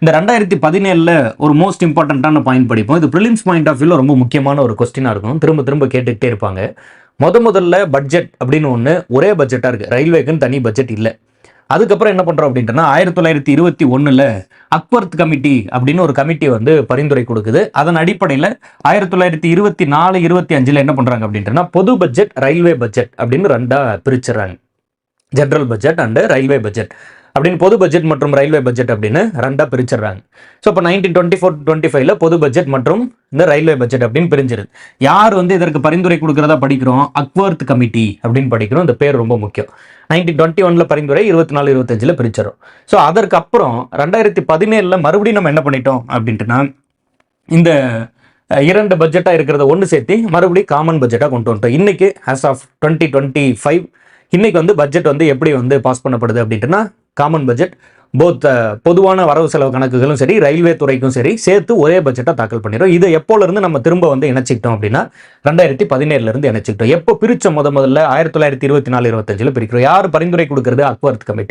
இந்த 2017 ஒரு மோஸ்ட் இம்பார்ட்டன்டான பாயிண்ட் படிப்போம். இது ப்ரிலிம்ஸ் பாயிண்ட் ஆஃப் வியூல ரொம்ப முக்கியமான ஒரு கொஸ்டினா இருக்கும். திரும்ப திரும்ப கேட்டுக்கிட்டே இருப்பாங்க. முதல்ல பட்ஜெட் அப்படின்னு ஒன்று ஒரே பட்ஜெட்டாக இருக்குது. ரயில்வேக்குன்னு தனி பட்ஜெட் இல்லை. அதுக்கப்புறம் என்ன பண்ணுறோம் அப்படின்ட்டுனா 1921 அக்வர்த் கமிட்டி அப்படின்னு ஒரு கமிட்டி வந்து பரிந்துரை கொடுக்குது. அதன் அடிப்படையில் 1924-25 என்ன பண்ணுறாங்க அப்படின்ட்டுனா பொது பட்ஜெட், ரயில்வே பட்ஜெட் அப்படின்னு ரெண்டாக பிரிச்சுறாங்க. General budget and railway budget அப்படின்னு பொது பட்ஜெட் மற்றும் ரயில்வே பட்ஜெட் அப்படின்னு ரெண்டாக பிரிச்சிடுறாங்க. ஸோ இப்போ 1924-25 பொது பட்ஜெட் மற்றும் இந்த ரயில்வே பட்ஜெட் அப்படின்னு பிரிஞ்சிருது. யார் வந்து இதற்கு பரிந்துரை கொடுக்கறதா படிக்கிறோம்? அக்வர்த் கமிட்டி அப்படின்னு படிக்கிறோம். இந்த பேர் ரொம்ப முக்கியம். 1921 பரிந்துரை, 24-25 பிரிச்சிடும். ஸோ அதற்கு அப்புறம் 2017 மறுபடியும் நம்ம என்ன பண்ணிட்டோம் அப்படின்ட்டுனா இந்த இரண்டு பட்ஜெட்டாக இருக்கிறத ஒன்று சேர்த்து மறுபடியும் காமன் பட்ஜெட்டாக கொண்டு வந்துட்டோம். இன்னைக்கு ஆஸ் ஆஃப் 2025 இன்னைக்கு வந்து பட்ஜெட் வந்து எப்படி வந்து பாஸ் பண்ணப்படுது அப்படின்ட்டுனா காமன் பட்ஜெட் போத் பொதுவான வரவு செலவு கணக்குகளும் சரி, ரயில்வே துறைக்கும் சரி சேர்த்து ஒரே பட்ஜெட்டாக தாக்கல் பண்ணிடும். இதை எப்போல இருந்து நம்ம திரும்ப வந்து இணைச்சிக்கிட்டோம் அப்படின்னா 2017 இணைச்சிக்கிட்டோம். எப்போ பிரிச்ச முதல்ல 1924-25 பிரிக்கிறோம். யார் பரிந்துரை கொடுக்கறது? அக்வர்த் கமிட்டி.